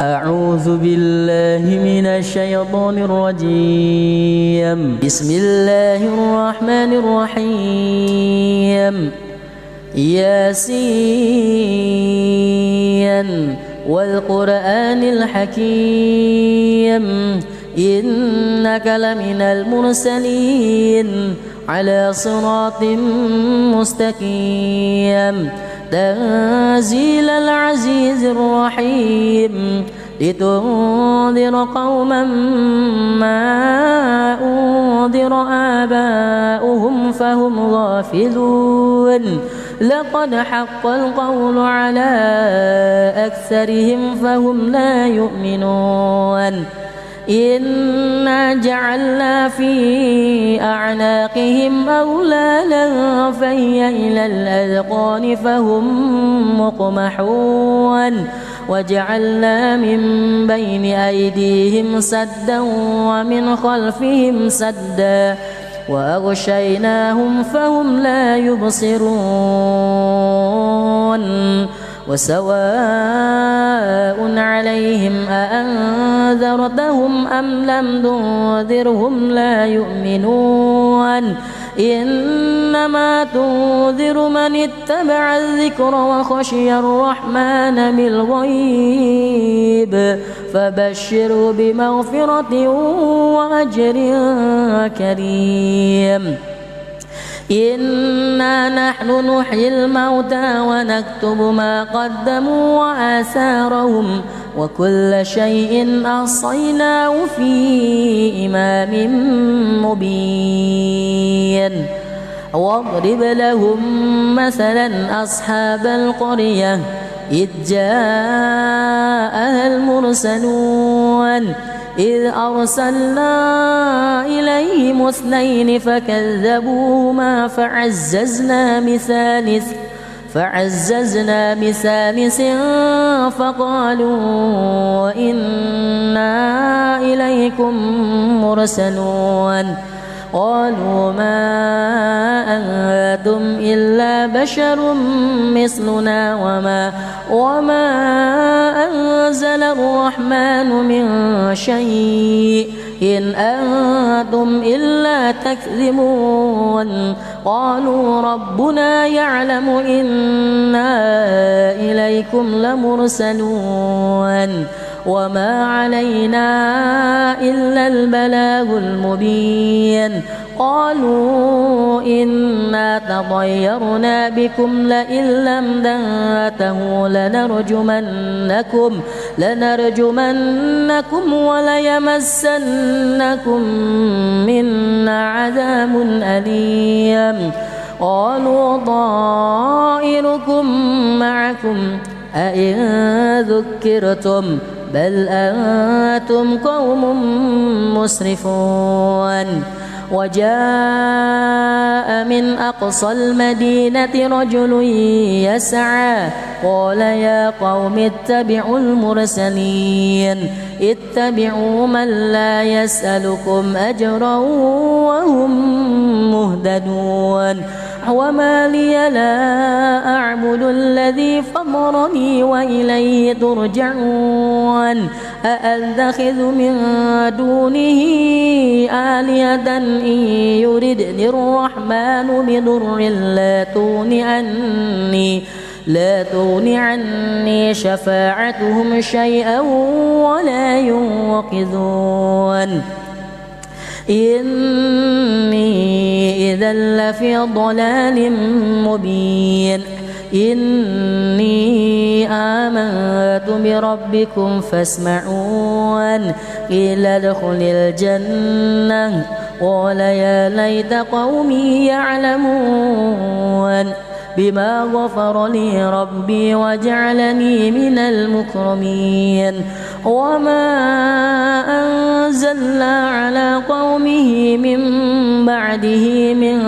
أعوذ بالله من الشيطان الرجيم. بسم الله الرحمن الرحيم. ياسين والقرآن الحكيم إنك لمن المرسلين على صراط مستقيم تنزيل العزيز الرحيم لتنذر قوما ما أنذر آباؤهم فهم غافلون لقد حق القول على أكثرهم فهم لا يؤمنون إنا جعلنا في أعناقهم أغلالا فهي إلى الأذقان فهم مقمحون وجعلنا من بين أيديهم سدا ومن خلفهم سدا وأغشيناهم فهم لا يبصرون وسواء عليهم أأنذرتهم أم لم تنذرهم لا يؤمنون إنما تنذر من اتبع الذكر وخشي الرحمن بالغيب فبشره بمغفرة وأجر كريم إنا نحن نحيي الموتى ونكتب ما قدموا وآثارهم وكل شيء أحصيناه في إمام مبين واضرب لهم مثلا أصحاب القرية إذ جاءها المرسلون إذ أرسلنا إليهم اثنين فكذبوهما فعززنا بثالث فقالوا إنا إليكم مرسلون قالوا ما أنتم إلا بشر مثلنا وما أنزل الرحمن من شيء إن أنتم إلا تكذبون قالوا ربنا يعلم إنا إليكم لمرسلون وما علينا إلا البلاغ المبين قالوا إنا تطيرنا بكم لئن لم تنتهوا لنرجمنكم وليمسنكم منا عذاب أليم قالوا طائركم معكم أئن ذكرتم بل أنتم قوم مسرفون وجاء من أقصى المدينة رجل يسعى قال يا قوم اتبعوا المرسلين اتبعوا من لا يسألكم أجرا وهم مهتدون وما لي لا أعبد الذي فطرني وإليه ترجعون أأتخذ من دونه آلهة إن يردني الرحمن بضر لا تغن عني شفاعتهم شيئا ولا ينقذون إني إذا لفي ضلال مبين إني آمنت بربكم فاسمعون قيل ادخل الجنة قال يا ليت قومي يعلمون بما غفر لي ربي وجعلني من المكرمين وما أنزلنا على قومه من بعده من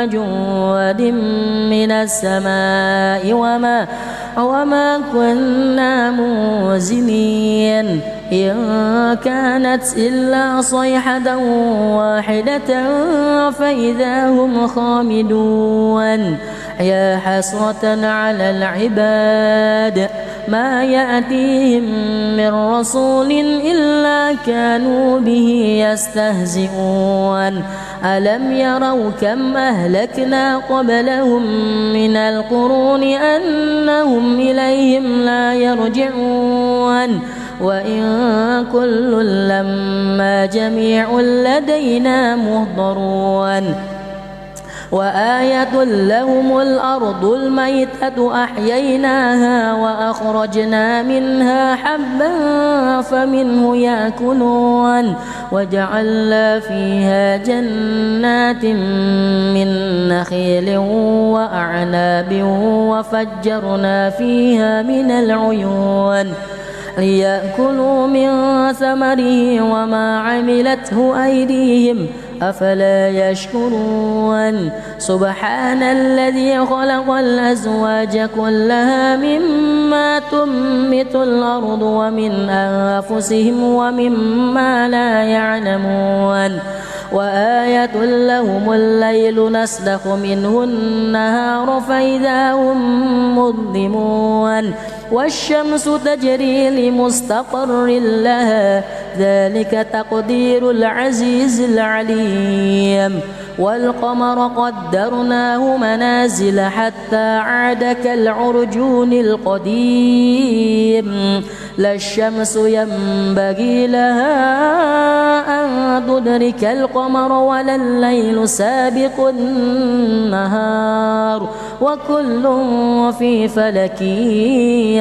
جود من السماء وما كنا منزلين إن كانت إلا صيحة واحدة فإذا هم خامدون يا حسرة على العباد ما يأتيهم من رسول إلا كانوا به يستهزئون ألم يروا كم أهلكنا قبلهم من القرون أنهم إليهم لا يرجعون وإن كل لما جميع لدينا محضرون وآية لهم الأرض الميتة أحييناها وأخرجنا منها حبا فمنه يأكلون وجعلنا فيها جنات من نخيل وأعناب وفجرنا فيها من العيون ليأكلوا من ثمره وما عملته أيديهم أفلا يشكرون سبحان الذي خلق الأزواج كلها مما تنبت الأرض ومن أنفسهم ومما لا يعلمون وآية لهم الليل نسلخ منه النهار فإذا هم مظلمون والشمس تجري لمستقر لها ذلك تقدير العزيز العليم والقمر قدرناه منازل حتى عاد كالعرجون القديم لا الشمس ينبغي لها أن تدرك القمر ولا الليل سابق النهار وكل في فلك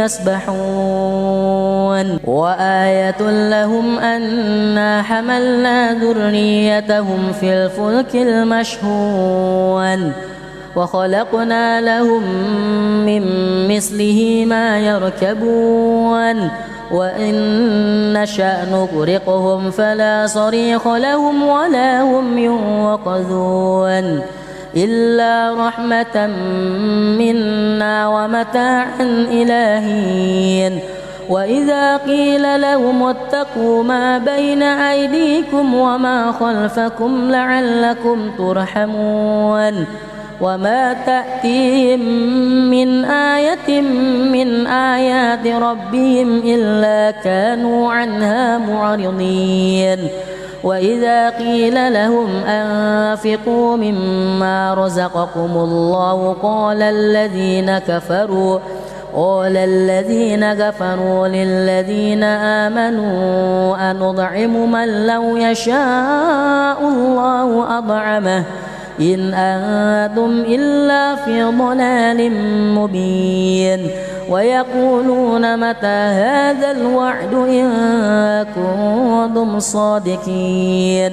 يسبحون وآية لهم أنا حملنا ذريتهم في الفلك المشحون وخلقنا لهم من مثله ما يركبون وإن نشأ نغرقهم فلا صريخ لهم ولا هم ينقذون إلا رحمة منا ومتاعا إلى حين وإذا قيل لهم اتقوا ما بين أيديكم وما خلفكم لعلكم ترحمون وما تأتيهم من آية من آيات ربهم إلا كانوا عنها معرضين وإذا قيل لهم أنفقوا مما رزقكم الله قال الذين كفروا للذين آمنوا أنطعم من لو يشاء الله أطعمه إن أنتم إلا في ضلال مبين ويقولون متى هذا الوعد إن كنتم صادقين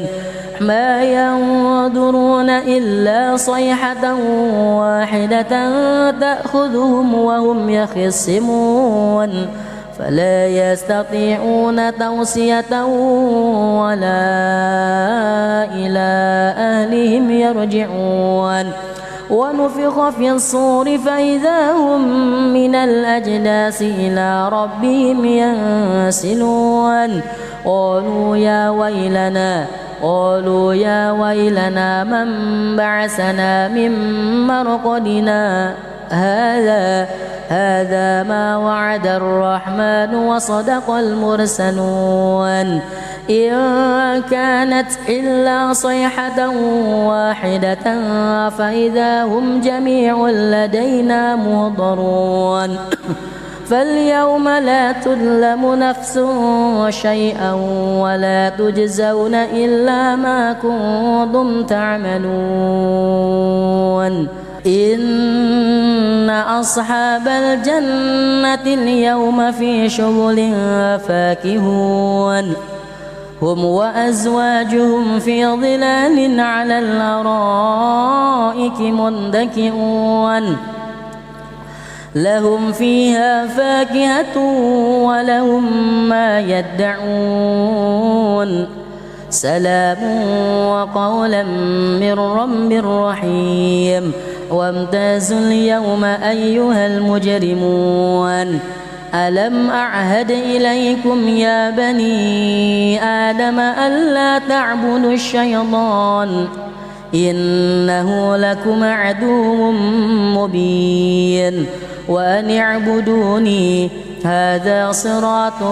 ما ينظرون إلا صيحة واحدة تأخذهم وهم يخصمون فلا يستطيعون توصية ولا إلى أهلهم يرجعون ونفخ في الصور فإذا هم من الأجداث إلى ربهم ينسلون قالوا يا ويلنا من بعثنا من مرقدنا هذا ما وعد الرحمن وصدق المرسلون إن كانت إلا صيحة واحدة فإذا هم جميع لدينا محضرون فاليوم لا تظلم نفس شيئا ولا تجزون إلا ما كنتم تعملون إن أصحاب الجنة اليوم في شغل فاكهون هم وأزواجهم في ظلال على الأرائك متكئون لهم فيها فاكهة ولهم ما يدعون سلام وقولا من رب رحيم وامتازوا اليوم أيها المجرمون ألم أعهد إليكم يا بني آدم ألا تعبدوا الشيطان إنه لكم عدو مبين وأن اعبدوني هذا صراط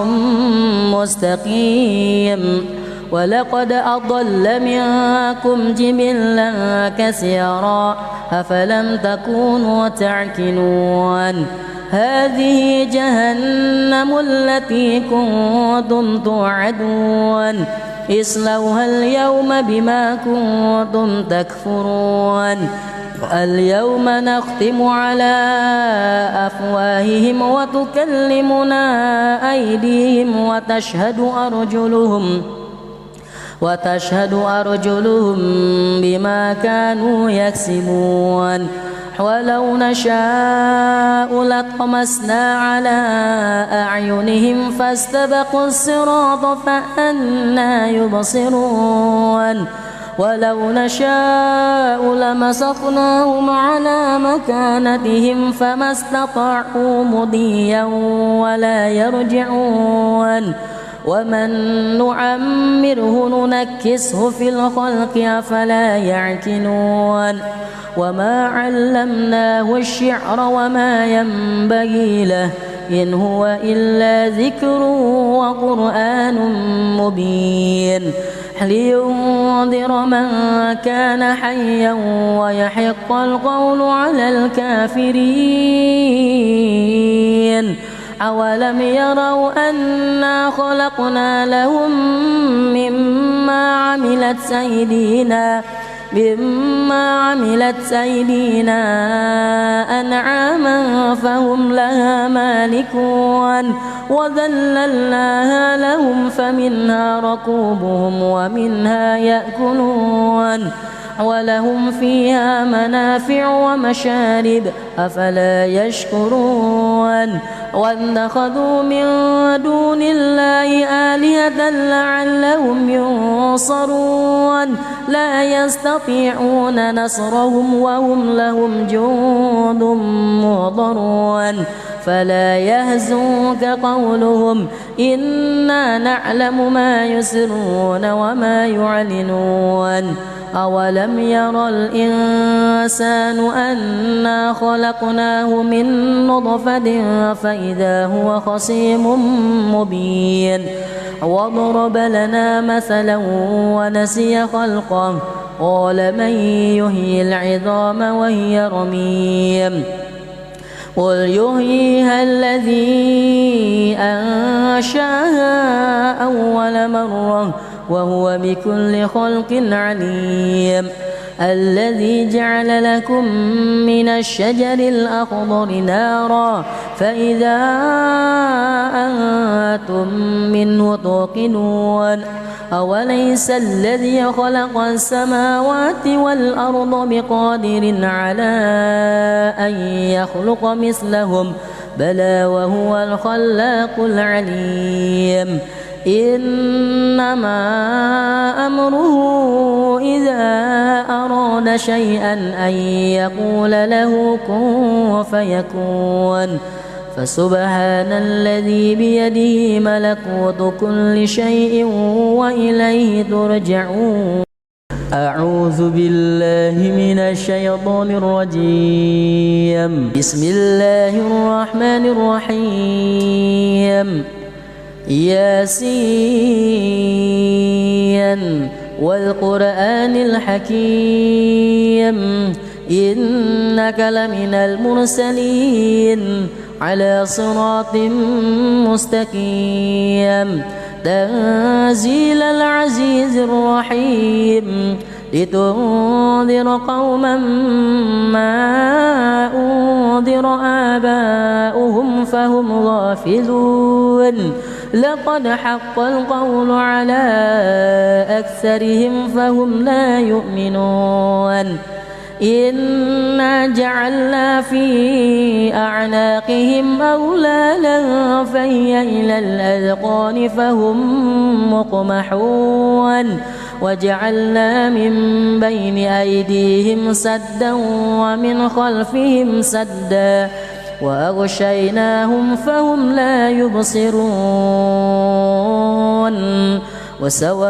مستقيم ولقد أضل منكم جبلا كثيرا أفلم تكونوا تعقلون هذه جهنم التي كنتم توعدون اصلوها اليوم بما كنتم تكفرون اليوم نختم على أفواههم وتكلمنا أيديهم وتشهد أرجلهم بما كانوا يكسبون ولو نشاء لطمسنا على أعينهم فاستبقوا الصراط فأنى يبصرون ولو نشاء لمسخناهم على مكانتهم فما استطاعوا مضيا ولا يرجعون ومن نعمره ننكسه في الخلق أفلا يعقلون وما علمناه الشعر وما ينبغي له إن هو إلا ذكر وقرآن مبين لينذر من كان حيا ويحق القول على الكافرين أولم يروا أنا خلقنا لهم مما عملت أيدينا أنعاما فهم لها مالكون وذللناها لهم فمنها ركوبهم ومنها يأكلون ولهم فيها منافع ومشارب أفلا يشكرون واتخذوا من دون الله آلهة لعلهم ينصرون لا يستطيعون نصرهم وهم لهم جند محضرون فلا يهزنك قولهم إنا نعلم ما يسرون وما يعلنون أولم ير الإنسان أنا خلقناه من نطفة فإذا هو خصيم مبين وضرب لنا مثلا ونسي خلقه قال من يحيي العظام وهي رميم قل يحييها الذي أنشأها أول مرة وهو بكل خلق عليم الذي جعل لكم من الشجر الأخضر نارا فإذا أنتم منه توقدون أوليس الذي خلق السماوات والأرض بقادر على أن يخلق مثلهم بلى وهو الخلاق العليم إنما أمره إذا أراد شيئا أن يقول له كن فيكون فسبحان الذي بيده ملكوت كل شيء وإليه ترجعون أعوذ بالله من الشيطان الرجيم بسم الله الرحمن الرحيم ياسين والقرآن الحكيم إنك لمن المرسلين على صراط مستقيم تنزيل العزيز الرحيم لتنذر قوما ما أنذر آباؤهم فهم غافلون لقد حق القول على أكثرهم فهم لا يؤمنون إنا جعلنا في أعناقهم أغلالا فهي إلى الأذقان فهم مقمحون وجعلنا من بين أيديهم سدا ومن خلفهم سدا وأغشيناهم فهم لا يبصرون وسواء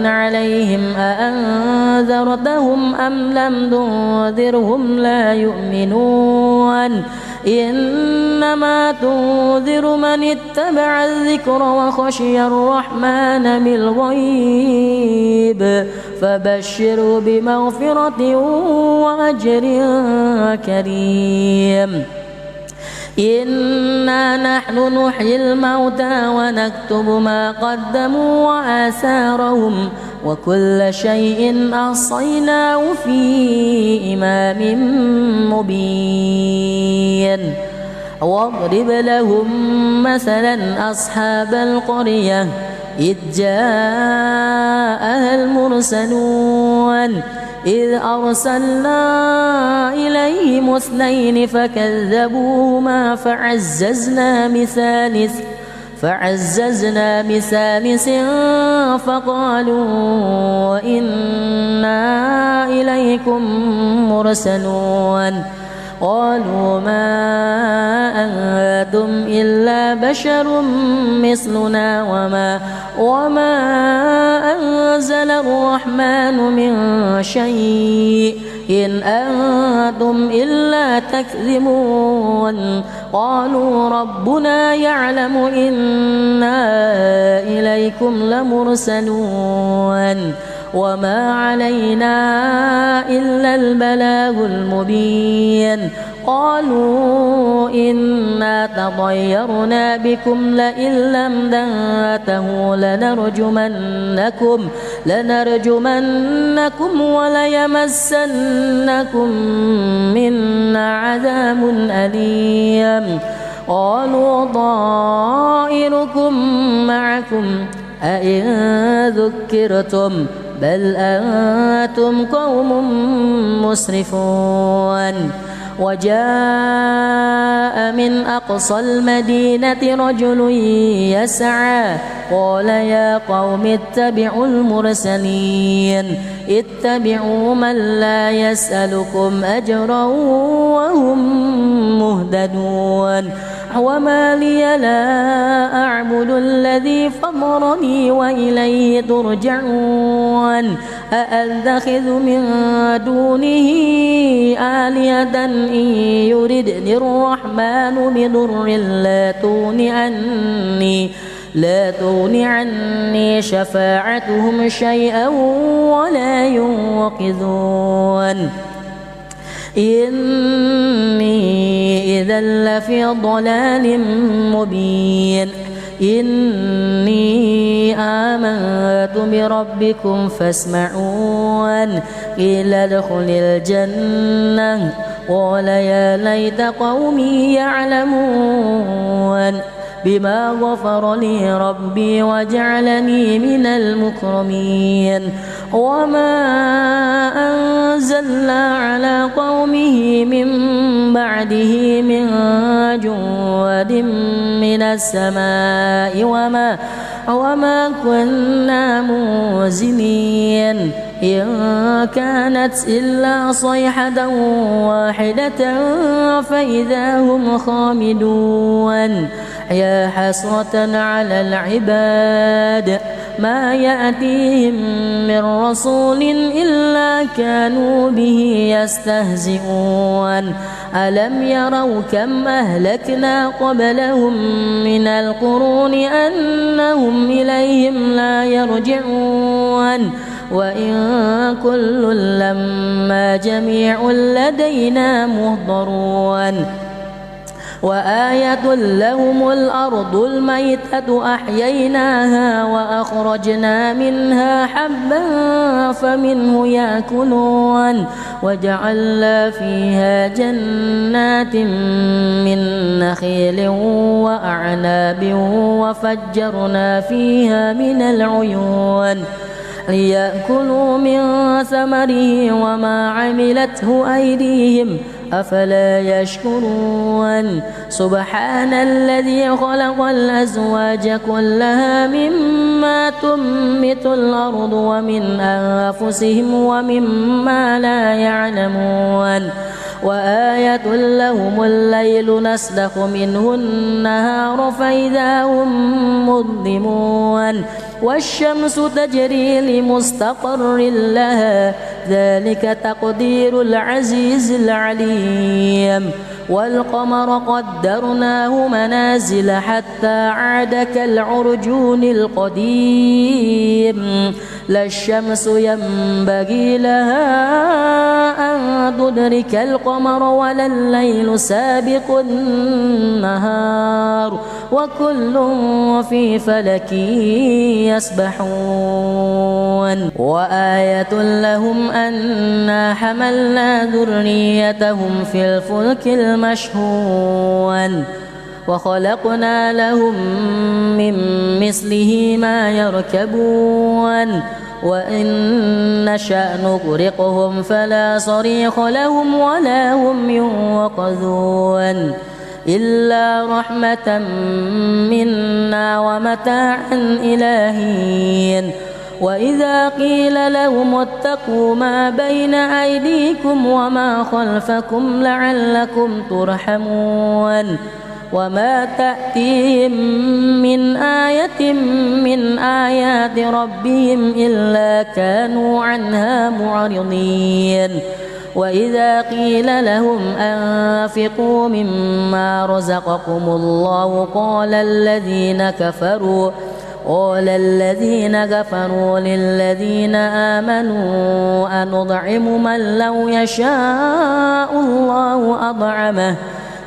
عليهم أأنذرتهم أم لم تنذرهم لا يؤمنون إنما تنذر من اتبع الذكر وخشي الرحمن بالغيب فبشره بمغفرة وأجر كريم إنا نحن نحيي الموتى ونكتب ما قدموا وآثارهم وكل شيء أحصيناه في إمام مبين واضرب لهم مثلا أصحاب القرية إذ جاءها المرسلون إذ أرسلنا إليهم اثنين فكذبوهما فعززنا بثالث فقالوا إنا إليكم مرسلون قالوا ما أنتم إلا بشر مثلنا وما أنزل الرحمن من شيء إن أنتم إلا تكذبون قالوا ربنا يعلم إنا إليكم لمرسلون وما علينا إلا البلاغ المبين قالوا إنا تطيرنا بكم لئن لم تنتهوا لنرجمنكم وليمسنكم منا عذاب أليم قالوا طائركم معكم أئن ذكرتم بل أنتم قوم مسرفون وجاء من أقصى المدينة رجل يسعى قال يا قوم اتبعوا المرسلين اتبعوا من لا يسألكم أجرا وهم مهتدون وما لي لا أعبد الذي فطرني وإليه ترجعون أأتخذ من دونه آلهة إن يردني الرحمن بضر لا تغن عني شفاعتهم شيئا ولا ينقذون إني إذا لفي ضلال مبين إني آمنت بربكم فاسمعون قيل ادخل الجنة قال يا ليت قومي يعلمون بما غفر لي ربي وجعلني من المكرمين وما أنزلنا على قومه من بعده من جود من السماء وما كنا منزلين إن كانت إلا صيحة واحدة فإذا هم خامدون يا حسرة على العباد ما يأتيهم من رسول إلا كانوا به يستهزئون ألم يروا كم أهلكنا قبلهم من القرون أنهم إليهم لا يرجعون وإن كل لما جميع لدينا محضرون وآية لهم الأرض الميتة أحييناها وأخرجنا منها حبا فمنه يأكلون وجعلنا فيها جنات من نخيل وأعناب وفجرنا فيها من العيون ليأكلوا من ثمره وما عملته أيديهم أفلا يشكرون سبحان الذي خلق الأزواج كلها مما تنبت الأرض ومن أنفسهم ومما لا يعلمون وآية لهم الليل نسلخ منه النهار فإذا هم مظلمون والشمس تجري لمستقر لها ذلك تقدير العزيز العليم والقمر قدرناه منازل حتى عاد كالعرجون القديم لا الشمس ينبغي لها أن تدرك القمر ولا الليل سابق النهار وكل في فلك يسبحون وآية لهم أنا حملنا ذريتهم في الفلك المشحون وخلقنا لهم من مثله ما يركبون وإن نشأ نغرقهم فلا صريخ لهم ولا هم ينقذون إلا رحمة منا ومتاعا إلى حين وإذا قيل لهم اتقوا ما بين أيديكم وما خلفكم لعلكم ترحمون وما تأتيهم من آية من آيات ربهم إلا كانوا عنها معرضين وإذا قيل لهم أنفقوا مما رزقكم الله قال الذين كفروا للذين آمنوا أنطعم من لو يشاء الله أطعمه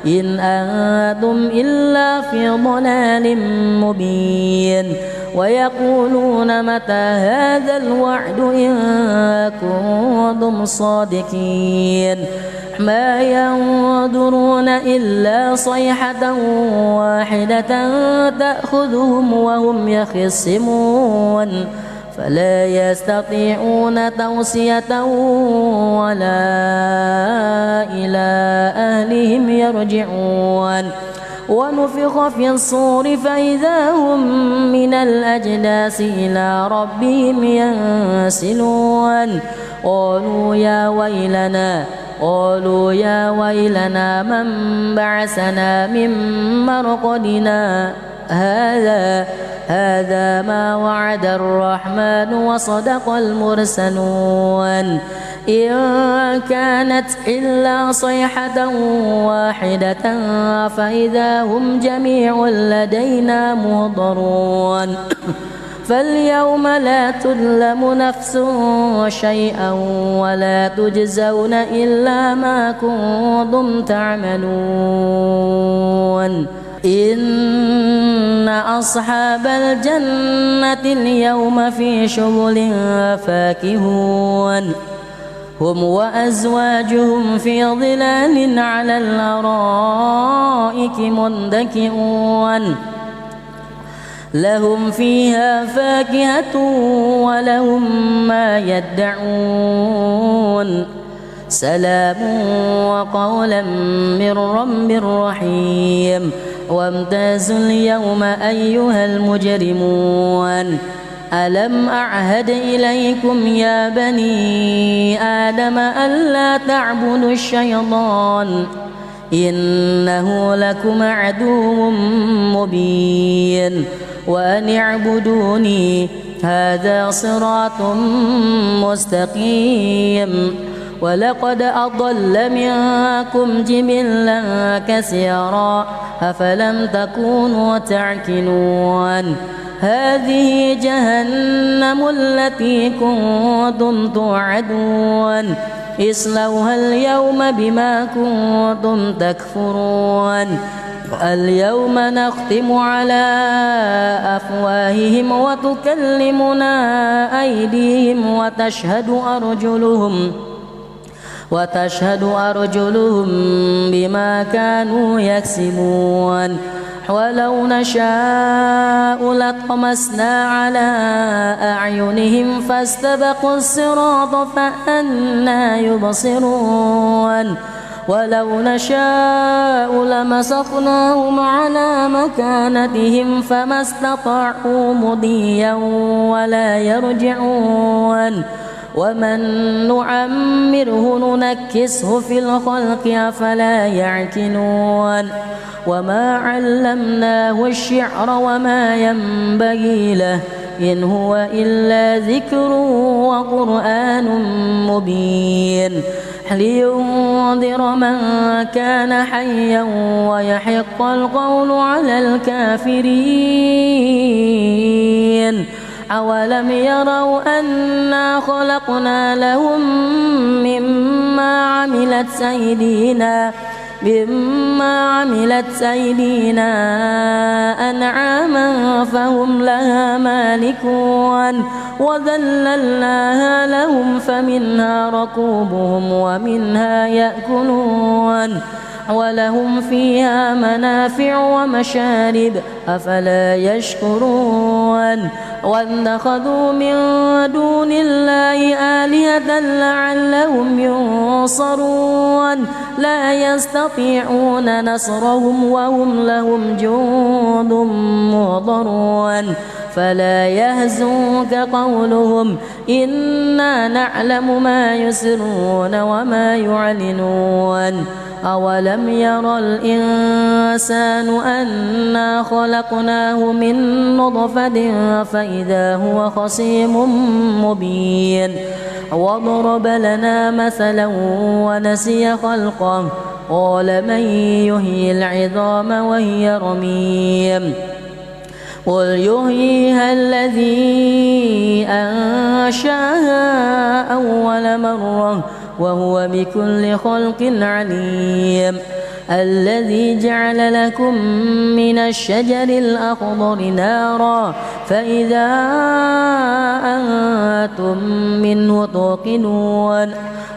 إن أنتم إلا في ضلال مبين ويقولون متى هذا الوعد إن كنتم صادقين ما ينظرون إلا صيحة واحدة تأخذهم وهم يخصمون فلا يستطيعون توصية ولا إلى أهلهم يرجعون ونفخ في الصور فإذا هم من الأجداث إلى ربهم ينسلون قالوا يا ويلنا من بعثنا من مرقدنا هذا ما وعد الرحمن وصدق المرسلون إن كانت إلا صيحة واحدة فإذا هم جميع لدينا محضرون فاليوم لا تظلم نفس شيئا ولا تجزون إلا ما كنتم تعملون إن أصحاب الجنة اليوم في شغل فاكهون هم وأزواجهم في ظلال على الأرائك متكئون لهم فيها فاكهة ولهم ما يدعون سلام وقولا من رب رحيم وامتازوا اليوم أيها المجرمون ألم أعهد إليكم يا بني آدم ألا تعبدوا الشيطان إنه لكم عدو مبين وأن اعبدوني هذا صراط مستقيم ولقد أضل منكم جبلا كثيرا أفلم تكونوا تعقلون هذه جهنم التي كنتم توعدون اصلوها اليوم بما كنتم تكفرون اليوم نختم على أفواههم وتكلمنا أيديهم وتشهد أرجلهم بما كانوا يكسبون ولو نشاء لطمسنا على أعينهم فاستبقوا الصراط فأنى يبصرون ولو نشاء لمسخناهم على مكانتهم فما استطاعوا مضيا ولا يرجعون ومن نعمره ننكسه في الخلق أفلا يعقلون وما علمناه الشعر وما ينبغي له إن هو إلا ذكر وقرآن مبين لينذر من كان حيا ويحق القول على الكافرين أولم يروا أنا خلقنا لهم مما عملت أيدينا أنعاما فهم لها مالكون وذللناها لهم فمنها ركوبهم ومنها يأكلون ولهم فيها منافع ومشارب أفلا يشكرون واتخذوا من دون الله آلهة لعلهم ينصرون لا يستطيعون نصرهم وهم لهم جند محضرون فلا يهزنك قولهم إنا نعلم ما يسرون وما يعلنون أولم ير الإنسان أنا خلقناه من نطفة فإذا هو خصيم مبين وضرب لنا مثلا ونسي خلقه قال من يحيي العظام وهي رميم قل يحييها الذي أنشأها أول مرة وهو بكل خلق عليم الذي جعل لكم من الشجر الأخضر نارا فإذا أنتم منه توقدون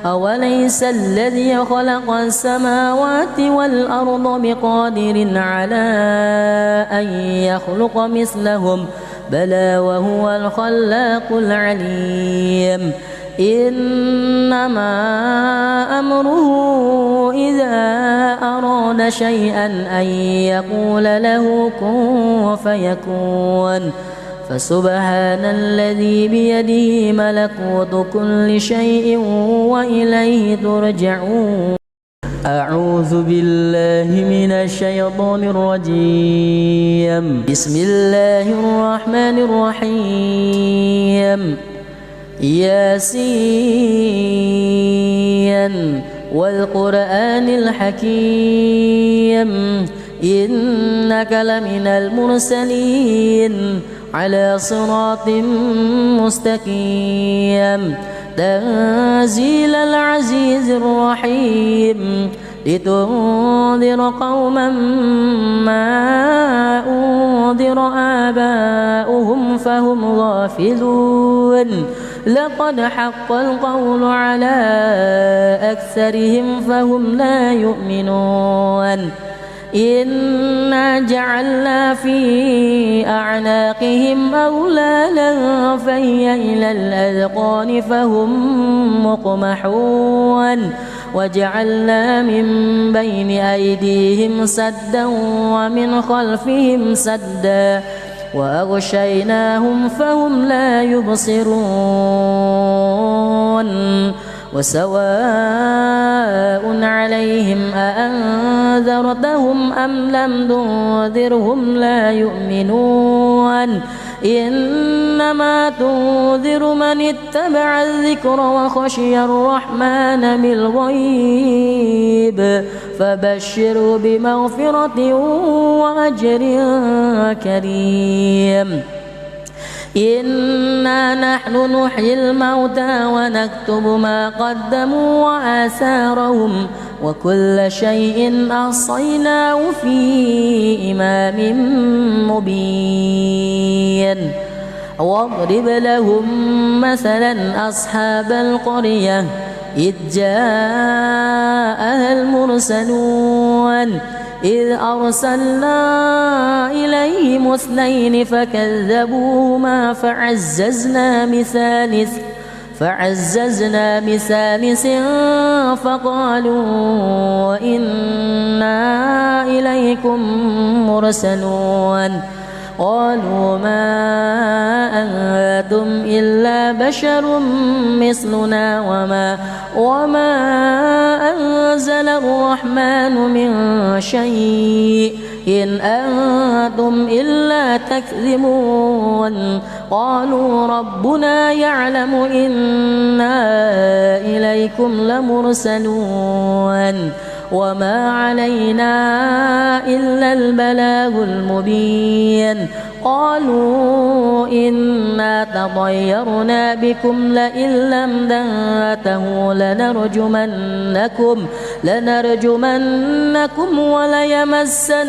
أوليس الذي خلق السماوات والأرض بقادر على أن يخلق مثلهم بلى وهو الخلاق العليم إنما أمره إذا أراد شيئا أن يقول له كن فيكون فسبحان الذي بيده ملكوت كل شيء وإليه ترجعون أعوذ بالله من الشيطان الرجيم بسم الله الرحمن الرحيم ياسين والقرآن الحكيم إنك لمن المرسلين على صراط مستقيم تنزيل العزيز الرحيم لتنذر قوما ما أنذر آباؤهم فهم غافلون لقد حق القول على أكثرهم فهم لا يؤمنون إنا جعلنا في أعناقهم أغلالا فهي إلى الأذقان فهم مقمحون وجعلنا من بين أيديهم سدا ومن خلفهم سدا وأغشيناهم فهم لا يبصرون وسواء عليهم أأنذرتهم أم لم تنذرهم لا يؤمنون إنما تنذر من اتبع الذكر وخشي الرحمن بالغيب فبشره بمغفرة وأجر كريم إنا نحن نحيي الموتى ونكتب ما قدموا وآثارهم وكل شيء أحصيناه في إمام مبين واضرب لهم مثلا أصحاب القرية إذ جاءها المرسلون إذ أرسلنا إليهم اثنين فكذبوهما فعززنا بثالث فقالوا إنا إليكم مرسلون قالوا ما أنتم إلا بشر مثلنا وما أنزل الرحمن من شيء إن أنتم إلا تكذبون قالوا ربنا يعلم إنا إليكم لمرسلون وما علينا إلا البلاغ المبين قالوا إنا تطيرنا بكم لئن لم تنتهوا لنرجمنكم وليمسنكم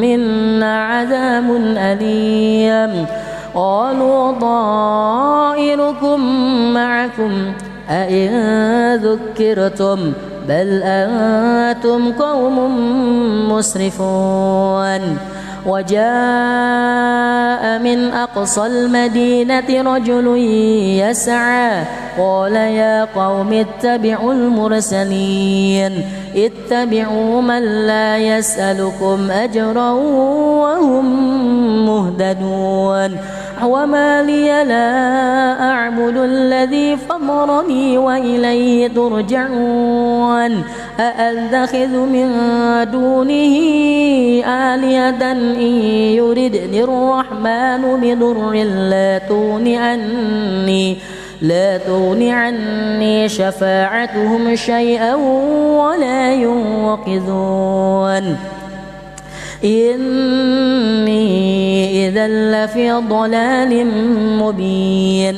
منا عذاب أليم قالوا طائركم معكم أئن ذكرتم بل أنتم قوم مسرفون وجاء من أقصى المدينة رجل يسعى قال يا قوم اتبعوا المرسلين اتبعوا من لا يسألكم أجرا وهم مهتدون وما لي لا أعبد الذي فطرني وإليه ترجعون أأتخذ من دونه آلهة إن يردني الرحمن بضر لا تغن عني شفاعتهم شيئا ولا ينقذون إني إذا لفي ضلال مبين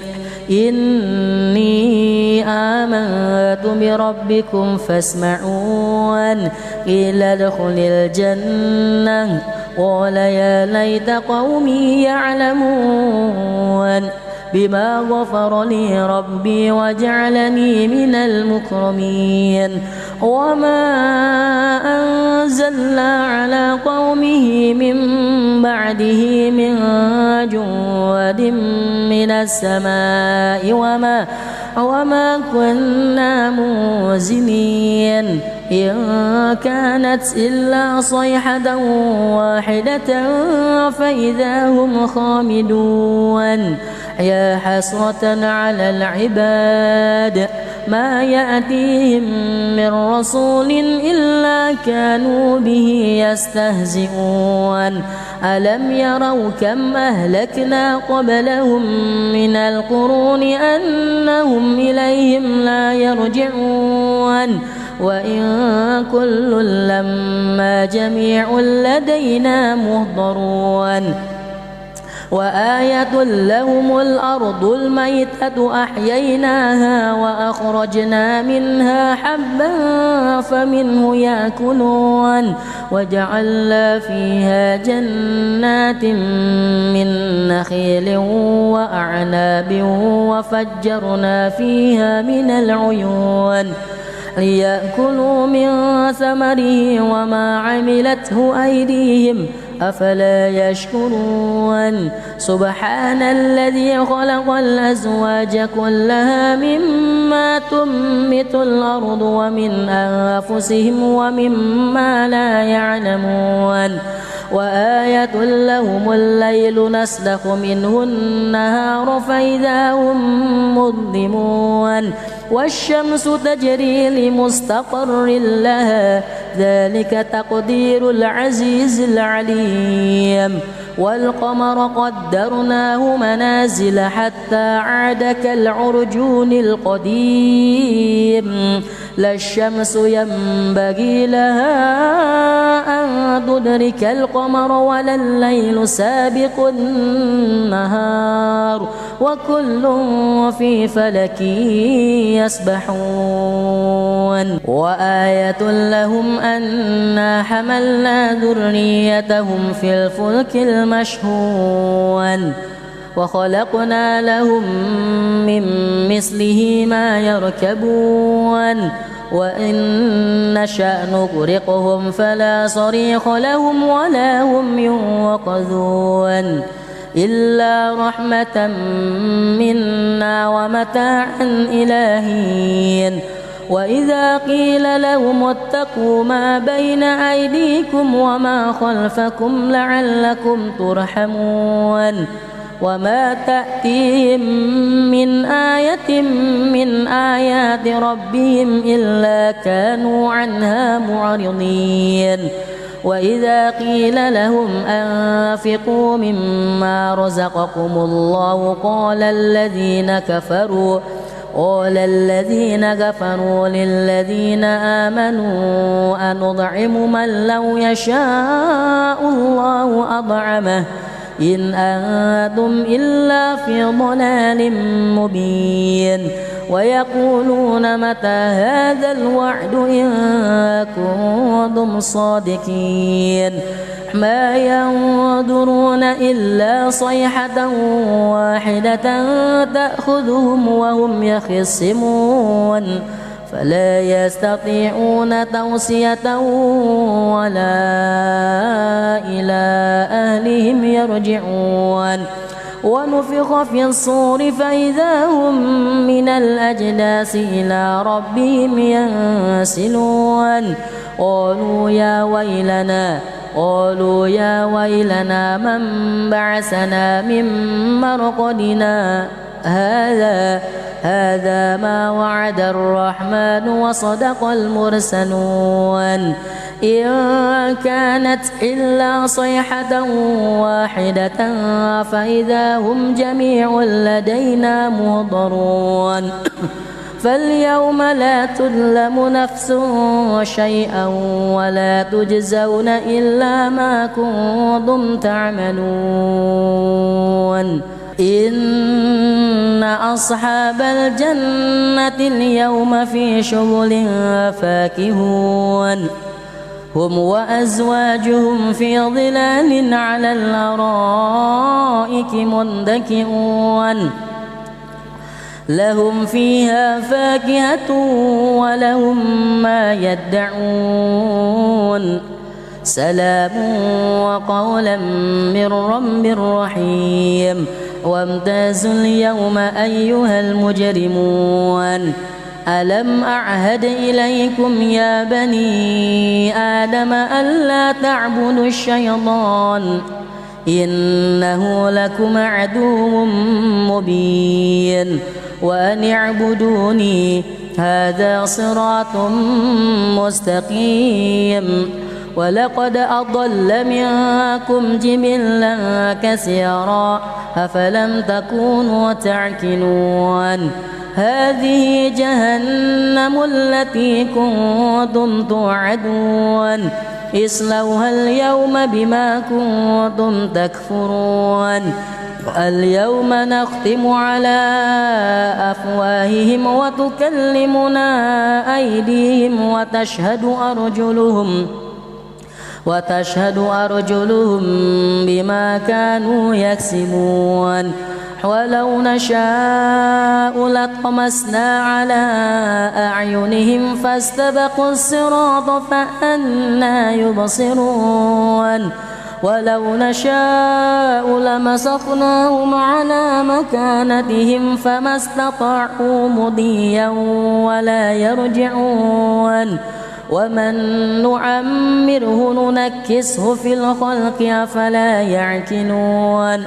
إني آمنت بربكم فاسمعون قيل ادخل الجنة قال يا ليت قومي يعلمون بما غفر لي ربي وجعلني من المكرمين وما أنزلنا على قومه من بعده من جود من السماء وما كنا منزلين إن كانت إلا صيحة واحدة فإذا هم خامدون يا حسرة على العباد ما يأتيهم من رسول إلا كانوا به يستهزئون ألم يروا كم أهلكنا قبلهم من القرون أنهم إليهم لا يرجعون وإن كل لما جميع لدينا محضرون وآية لهم الأرض الميتة أحييناها وأخرجنا منها حبا فمنه يأكلون وجعلنا فيها جنات من نخيل وأعناب وفجرنا فيها من العيون ليأكلوا من ثمره وما عملته أيديهم أفلا يشكرون سبحان الذي خلق الأزواج كلها مما تنبت الأرض ومن أنفسهم ومما لا يعلمون وآية لهم الليل نسلخ منه النهار فإذا هم مظلمون والشمس تجري لمستقر لها ذلك تقدير العزيز العليم والقمر قدرناه منازل حتى عاد كالعرجون القديم لا الشمس ينبغي لها أن تدرك القمر ولا الليل سابق النهار وكل في فلك يسبحون وآية لهم أنا حملنا ذريتهم في الفلك المشحون وخلقنا لهم من مثله ما يركبون وإن نشأ نغرقهم فلا صريخ لهم ولا هم ينقذون إلا رحمة منا ومتاعا إلى حين وإذا قيل لهم اتقوا ما بين أيديكم وما خلفكم لعلكم ترحمون وما تأتيهم من آية من آيات ربهم إلا كانوا عنها معرضين وإذا قيل لهم أنفقوا مما رزقكم الله قال الذين كفروا للذين آمنوا أنطعم من لو يشاء الله أطعمه إن أنتم إلا في ضلال مبين ويقولون متى هذا الوعد إن كنتم صادقين ما ينظرون إلا صيحة واحدة تأخذهم وهم يخصمون فلا يستطيعون توصية ولا إلى أهلهم يرجعون ونفخ في الصور فإذا هم من الأجداث إلى ربهم ينسلون قالوا يا ويلنا من بعثنا من مرقدنا هذا ما وعد الرحمن وصدق المرسلون إن كانت إلا صيحة واحدة فإذا هم جميع لدينا محضرون فاليوم لا تظلم نفس شيئا ولا تجزون إلا ما كنتم تعملون إن أصحاب الجنة اليوم في شغل فاكهون هم وأزواجهم في ظلال على الأرائك متكئون لهم فيها فاكهة ولهم ما يدعون سلام وقولا من رب رحيم وامتازوا اليوم أيها المجرمون ألم أعهد إليكم يا بني آدم ألا تعبدوا الشيطان إنه لكم عدو مبين وأن اعبدوني هذا صراط مستقيم ولقد أضل منكم جبلا كثيرا أفلم تكونوا تعقلون هذه جهنم التي كنتم توعدون اصلوها اليوم بما كنتم تكفرون اليوم نختم على أفواههم وتكلمنا أيديهم وتشهد أرجلهم بما كانوا يكسبون ولو نشاء لطمسنا على أعينهم فاستبقوا الصراط فأنى يبصرون ولو نشاء لمسخناهم على مكانتهم فما استطاعوا مضيا ولا يرجعون ومن نعمره ننكسه في الخلق أفلا يعقلون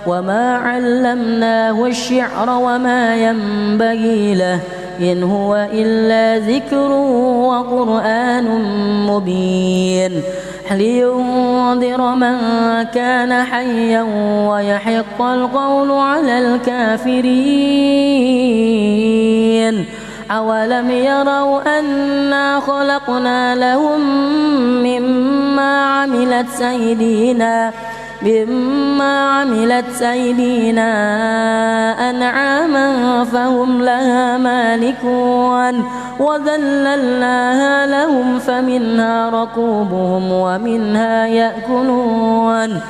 وما علمناه الشعر وما ينبغي له إن هو إلا ذكر وقرآن مبين لينذر من كان حيا ويحق القول على الكافرين أولم يروا أنا خلقنا لهم مما عملت أيدينا أنعاما فهم لها مالكون وذللناها لهم فمنها ركوبهم ومنها يأكلون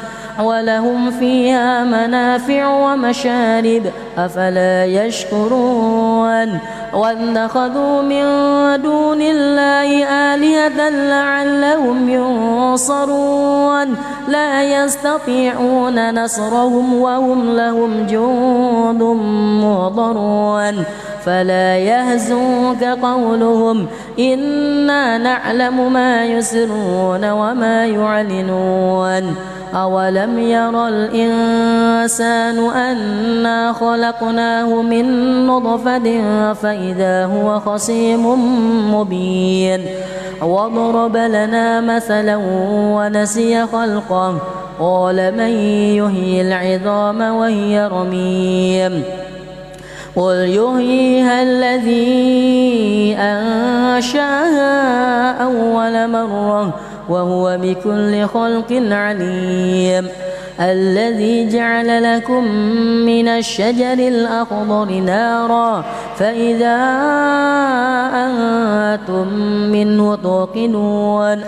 ولهم فيها منافع ومشارب أفلا يشكرون واتخذوا من دون الله آلهة لعلهم ينصرون لا يستطيعون نصرهم وهم لهم جند محضرون فلا يهزنك قولهم إنا نعلم ما يسرون وما يعلنون أولم ير الإنسان أنا خلقناه من نطفة فإذا هو خصيم مبين وضرب لنا مثلا ونسي خلقه قال من يحيي العظام وهي رميم قل يحييها الذي أنشأها أول مرة وهو بكل خلق عليم الذي جعل لكم من الشجر الأخضر نارا فإذا أنتم منه توقدون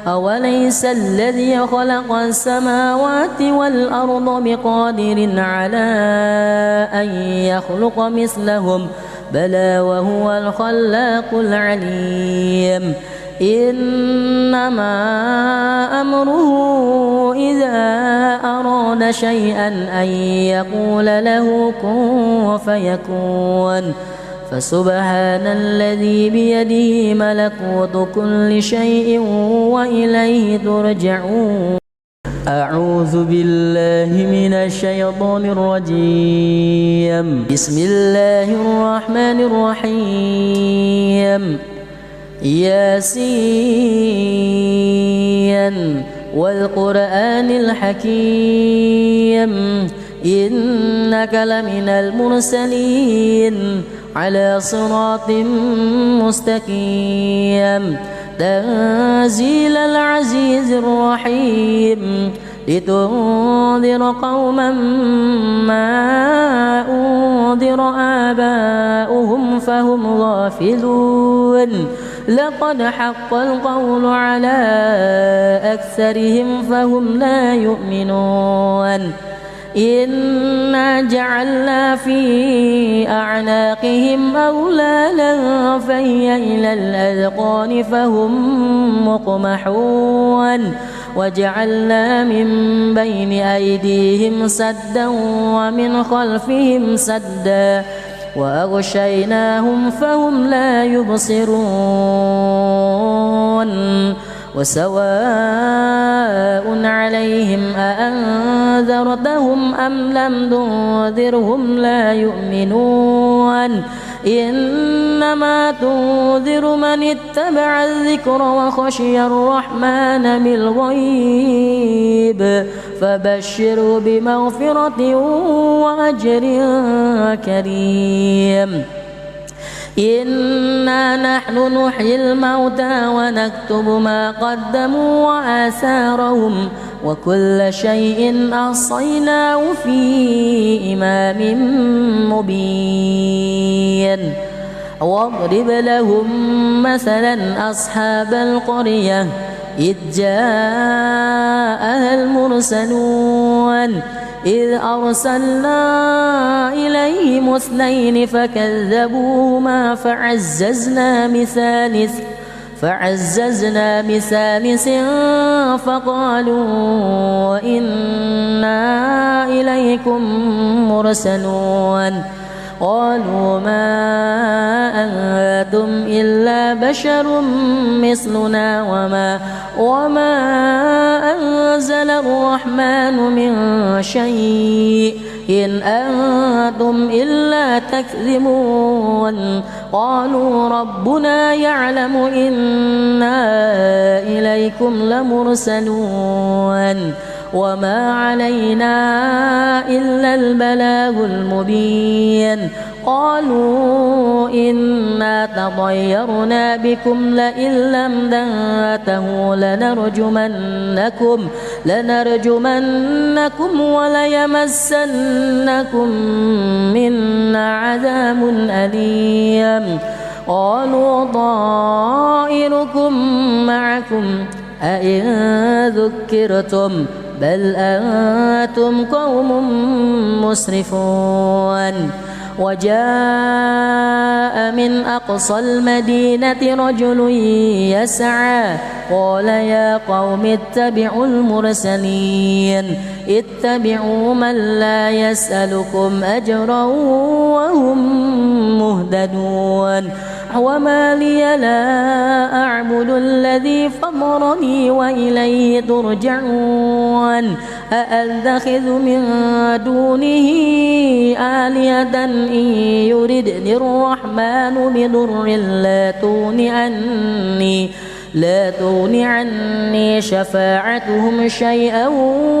أوليس الذي خلق السماوات والأرض بقادر على أن يخلق مثلهم بلى وهو الخلاق العليم إنما أمره إذا أراد شيئا أن يقول له كن فيكون فسبحان الذي بيده ملكوت كل شيء وإليه ترجعون أعوذ بالله من الشيطان الرجيم بسم الله الرحمن الرحيم ياسين والقرآن الحكيم إنك لمن المرسلين على صراط مستقيم تنزيل العزيز الرحيم لتنذر قوما ما أنذر آباؤهم فهم غافلون لقد حق القول على أكثرهم فهم لا يؤمنون إنا جعلنا في أعناقهم أغلالا فهي إلى الأذقان فهم مقمحون وجعلنا من بين أيديهم سدا ومن خلفهم سدا وأغشيناهم فهم لا يبصرون وسواء عليهم أأنذرتهم أم لم تنذرهم لا يؤمنون إنما تنذر من اتبع الذكر وخشي الرحمن بالغيب فبشره بمغفرة وأجر كريم إنا نحن نحيي الموتى ونكتب ما قدموا وآثارهم وكل شيء أحصيناه في إمام مبين واضرب لهم مثلا أصحاب القرية إذ جاءها المرسلون إذ أرسلنا إليهم اثنين فكذبوهما فعززنا بثالث فقالوا إنا إليكم مرسلون قالوا ما أنتم إلا بشر مثلنا وما أنزل الرحمن من شيء إن أنتم إلا تكذبون قالوا ربنا يعلم إنا إليكم لمرسلون وما علينا إلا البلاغ المبين قالوا إنا تطيرنا بكم لئن لم تنتهوا لنرجمنكم وليمسنكم منا عذاب أليم قالوا طائركم معكم أئن ذكرتم بل أنتم قوم مسرفون وجاء من أقصى المدينة رجل يسعى قال يا قوم اتبعوا المرسلين اتبعوا من لا يسألكم أجرا وهم مهتدون وما لي لا أعبد الذي فطرني وإليه ترجعون أأتخذ من دونه آلهة إن يردني الرحمن بضر لا تغن عني شفاعتهم شيئا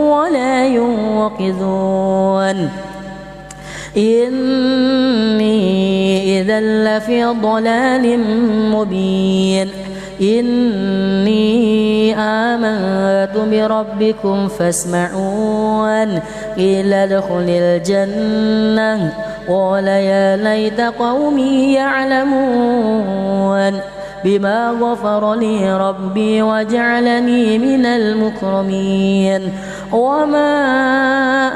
ولا ينقذون إني إذا لفي ضلال مبين إني آمنت بربكم فاسمعون قيل ادخل الجنة قال يا ليت قومي يعلمون بما غفر لي ربي وجعلني من المكرمين وما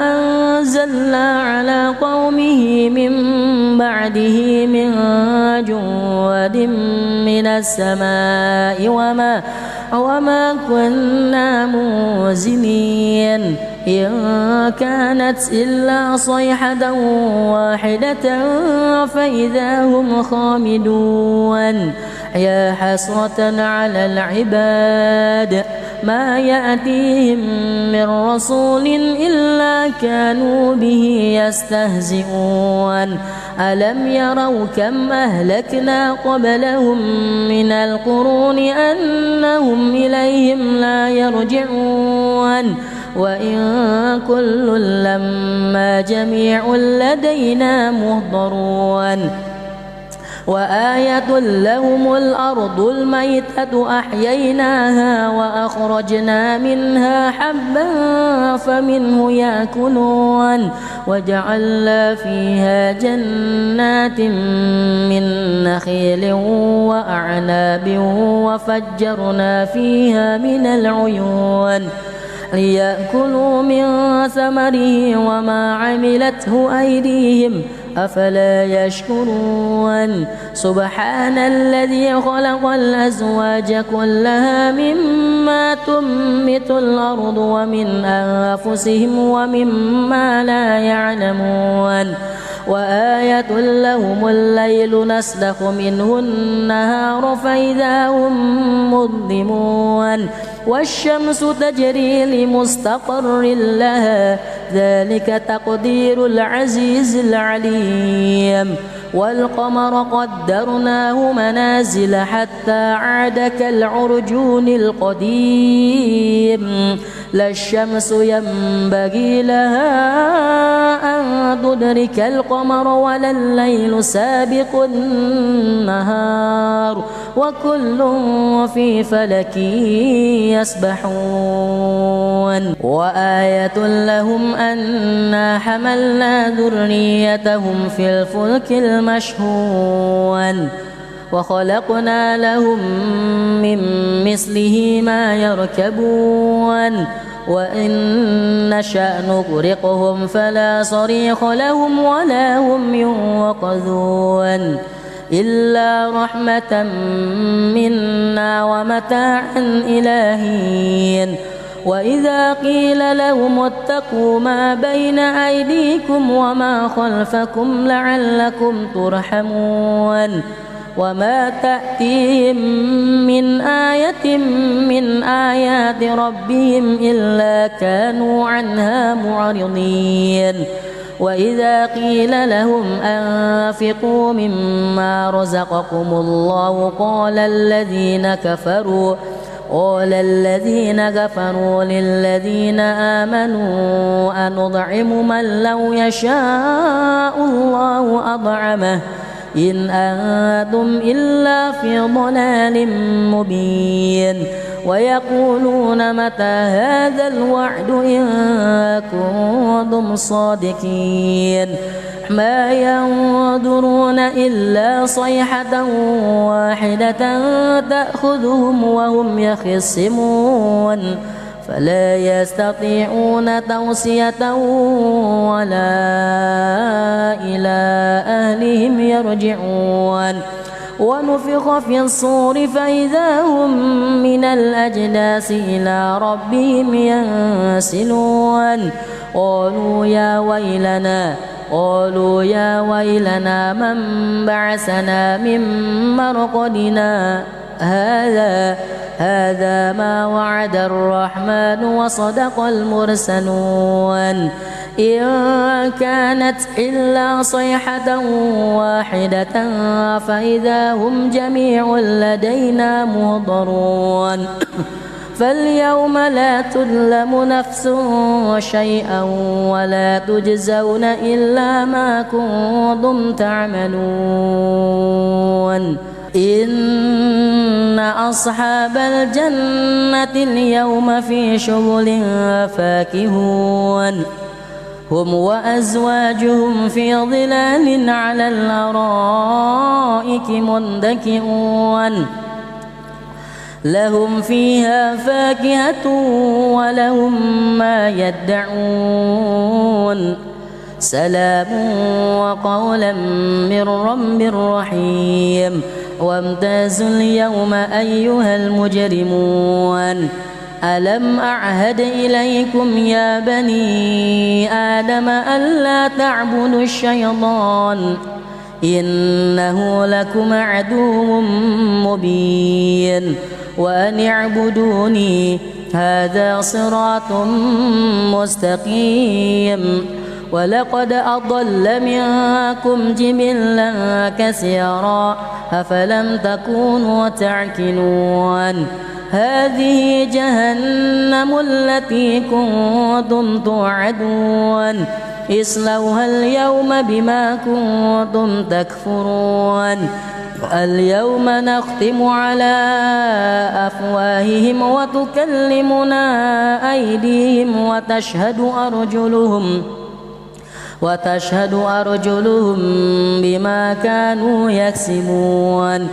أنزلنا على قومه من بعده من جود من السماء وما كنا منزلين إن كانت إلا صيحة واحدة فإذا هم خامدون يا حسرة على العباد ما يأتيهم من رسول إلا كانوا به يستهزئون ألم يروا كم أهلكنا قبلهم من القرون أنهم إليهم لا يرجعون وإن كل لما جميع لدينا محضرون وآية لهم الأرض الميتة أحييناها وأخرجنا منها حبا فمنه يأكلون وجعلنا فيها جنات من نخيل وأعناب وفجرنا فيها من العيون ليأكلوا من ثمره وما عملته أيديهم أفلا يشكرون سبحان الذي خلق الأزواج كلها مما تنبت الأرض ومن أنفسهم ومما لا يعلمون وآية لهم الليل نسلخ منه النهار فإذا هم مظلمون والشمس تجري لمستقر لها ذلك تقدير العزيز العليم والقمر قدرناه منازل حتى عاد كالعرجون القديم لا الشمس ينبغي لها أن تدرك القمر ولا الليل سابق النهار وكل في فلك يسبحون وآية لهم أنا حملنا ذريتهم في الفلك المشحون وخلقنا لهم من مثله ما يركبون وإن نشأ نغرقهم فلا صريخ لهم ولا هم ينقذون إلا رحمة منا ومتاعا إلى حين وإذا قيل لهم اتقوا ما بين أيديكم وما خلفكم لعلكم ترحمون وما تأتيهم من آية من آيات ربهم إلا كانوا عنها معرضين وإذا قيل لهم أنفقوا مما رزقكم الله قال الذين كفروا للذين آمنوا أنطعم من لو يشاء الله أطعمه إن أنتم إلا في ضلال مبين ويقولون متى هذا الوعد إن كنتم صادقين ما ينظرون إلا صيحة واحدة تأخذهم وهم يخصمون فلا يستطيعون توصية ولا إلى أهلهم يرجعون ونفخ في الصور فإذا هم من الأجداث إلى ربهم ينسلون قالوا يا ويلنا من بعثنا من مرقدنا هذا ما وعد الرحمن وصدق المرسلون إن كانت إلا صيحة واحدة فإذا هم جميع لدينا محضرون فاليوم لا تظلم نفس شيئا ولا تجزون إلا ما كنتم تعملون إن أصحاب الجنة اليوم في شغل فاكهون هم وأزواجهم في ظلال على الأرائك متكئون لهم فيها فاكهة ولهم ما يدعون سلام وقولا من رب رحيم وامتازوا اليوم أيها المجرمون ألم أعهد إليكم يا بني آدم ألا تعبدوا الشيطان إنه لكم عدو مبين وأن اعبدوني هذا صراط مستقيم ولقد أضل منكم جبلا كثيرا أفلم تكونوا تعقلون هذه جهنم التي كنتم توعدون اصلوها اليوم بما كنتم تكفرون اليوم نختم على أفواههم وتكلمنا أيديهم وتشهد أرجلهم بما كانوا يكسبون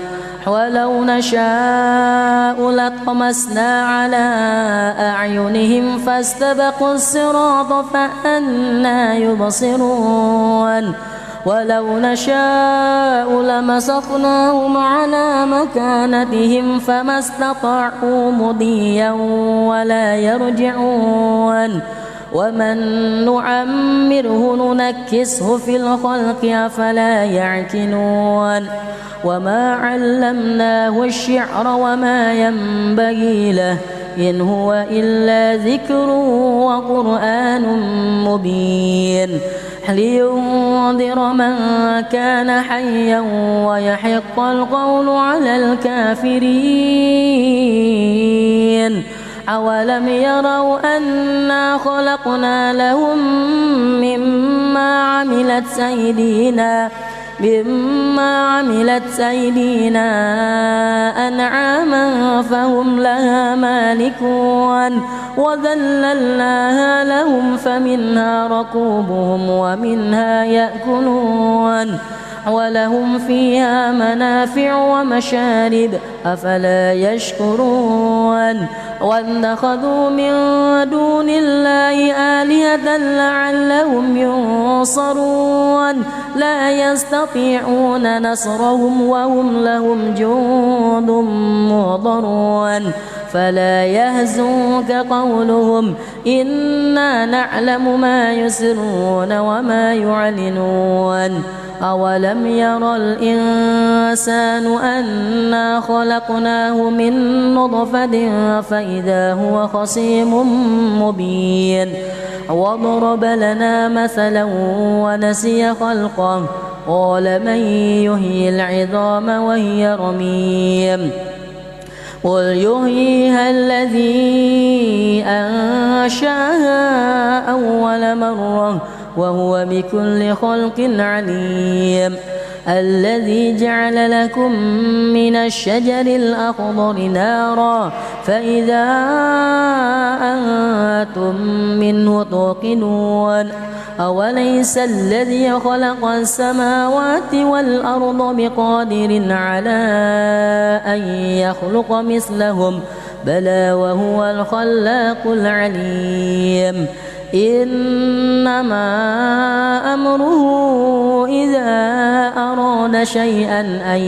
ولو نشاء لطمسنا على أعينهم فاستبقوا الصراط فأنى يبصرون ولو نشاء لمسخناهم على مكانتهم فما استطاعوا مضيا ولا يرجعون ومن نعمره ننكسه في الخلق أفلا يعقلون وما علمناه الشعر وما ينبغي له إن هو إلا ذكر وقرآن مبين لينذر من كان حيا ويحق القول على الكافرين أولم يروا أنا خلقنا لهم مما عملت أيدينا أنعاما فهم لها مالكون وذللناها لهم فمنها ركوبهم ومنها يأكلون ولهم فيها منافع ومشارب أفلا يشكرون واتخذوا من دون الله آلهة لعلهم ينصرون لا يستطيعون نصرهم وهم لهم جند محضرون فلا يهزنك قولهم إنا نعلم ما يسرون وما يعلنون أولم ير الإنسان أنا خلقناه من نطفة فإذا هو خصيم مبين وضرب لنا مثلا ونسي خلقه قال من يحيي العظام وهي رميم قل يحييها الذي أنشأها أول مرة وهو بكل خلق عليم الذي جعل لكم من الشجر الأخضر نارا فإذا أنتم منه توقدون أوليس الذي خلق السماوات والأرض بقادر على أن يخلق مثلهم بلى وهو الخلاق العليم إنما أمره إذا أراد شيئا أن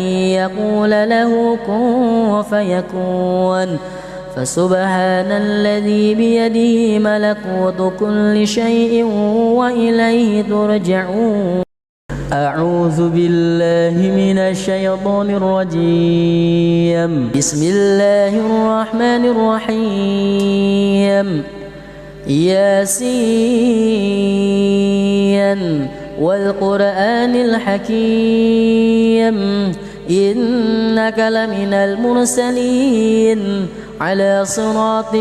يقول له كن فيكون فسبحان الذي بيده ملكوت كل شيء وإليه ترجعون. أعوذ بالله من الشيطان الرجيم. بسم الله الرحمن الرحيم. ياسين والقرآن الحكيم إنك لمن المرسلين على صراط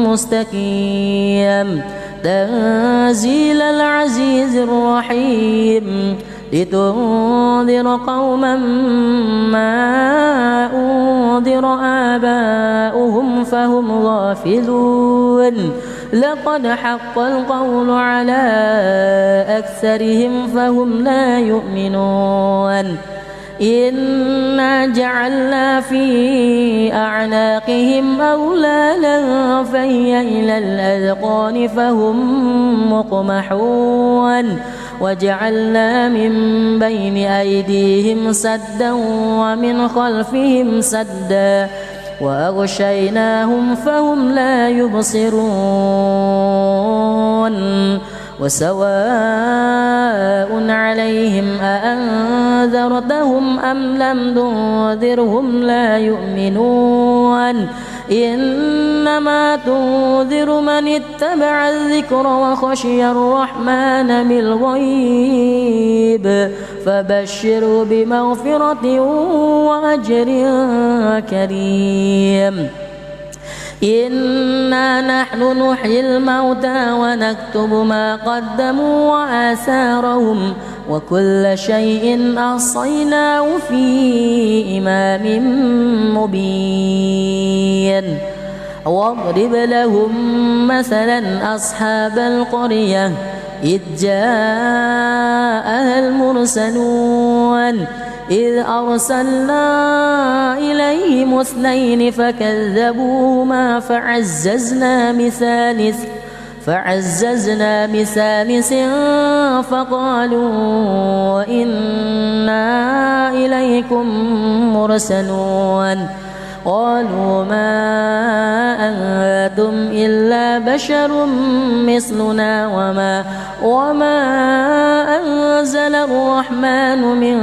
مستقيم تنزيل العزيز الرحيم لتنذر قوما ما أنذر آباؤهم فهم غافلون لقد حق القول على أكثرهم فهم لا يؤمنون إنا جعلنا في أعناقهم أغلالا فهي إلى الأذقان فهم مقمحون وجعلنا من بين أيديهم سدا ومن خلفهم سدا وأغشيناهم فهم لا يبصرون وسواء عليهم أأنذرتهم أم لم تنذرهم لا يؤمنون إنما تنذر من اتبع الذكر وخشي الرحمن بالغيب فبشروا بمغفرة وأجر كريم. إنا نحن نحيي الموتى ونكتب ما قدموا وآثارهم وكل شيء أحصيناه في إمام مبين. واضرب لهم مثلا أصحاب القرية إذ جاءها المرسلون إذ أرسلنا إليهم اثنين فكذبوهما فعززنا بثالث فقالوا إنا إليكم مرسلون قالوا ما أنتم إلا بشر مثلنا وما أنزل الرحمن من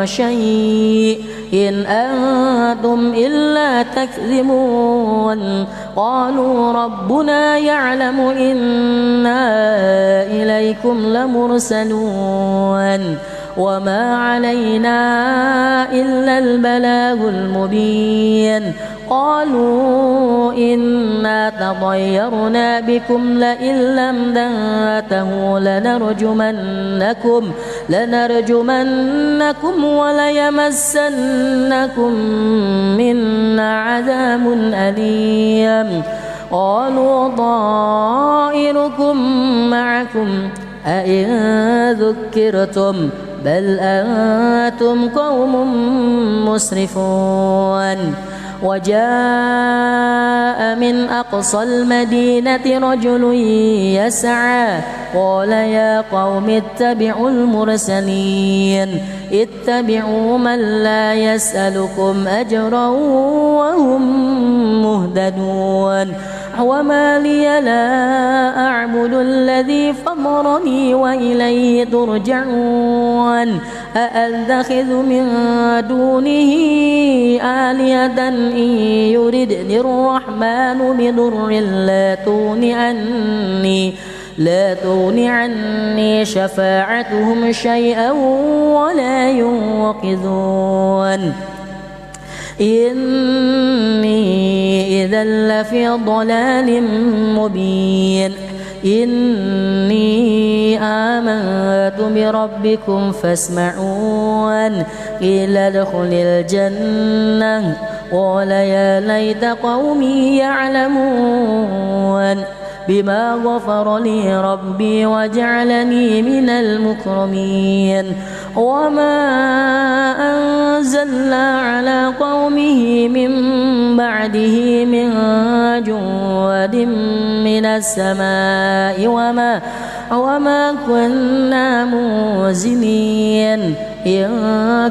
شيء إن أنتم إلا تكذبون قالوا ربنا يعلم إنا إليكم لمرسلون وما علينا إلا البلاغ المبين. قالوا إنا تطيرنا بكم لئن لم تنتهوا لنرجمنكم وليمسنكم منا عذاب أليم. قالوا طائركم معكم أئن ذكرتم بل أنتم قوم مسرفون. وجاء من أقصى المدينة رجل يسعى قال يا قوم اتبعوا المرسلين اتبعوا من لا يسألكم أجرا وهم مهتدون. وما لي لا أعبد الذي فطرني وإليه ترجعون. أأتخذ من دونه آلهة إن يردني الرحمن بضر لا تغن عني شفاعتهم شيئا ولا ينقذون. إني إذا لفي ضلال مبين. إني آمنت بربكم فاسمعون قيل ادخل الجنة قال يا ليت قومي يعلمون. بما غفر لي ربي وجعلني من المكرمين وما أنزلنا على قومه من بعده من جود من السماء وما كنا منزلين إن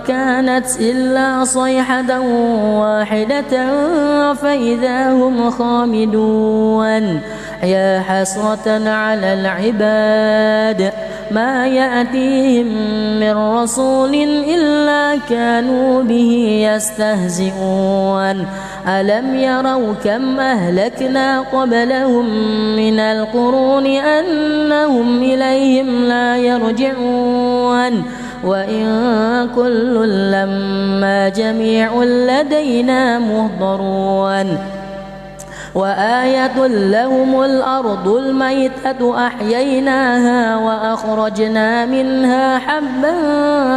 كانت إلا صيحة واحدة فإذا هم خامدون يا حسرة على العباد ما يأتيهم من رسول إلا كانوا به يستهزئون ألم يروا كم أهلكنا قبلهم من القرون أنهم إليهم لا يرجعون وإن كل لما جميع لدينا محضرون وآية لهم الأرض الميتة أحييناها وأخرجنا منها حبا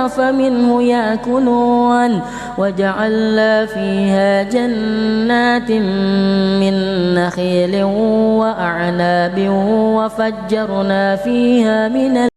فمنه يأكلون وجعلنا فيها جنات من نخيل وأعناب وفجرنا فيها من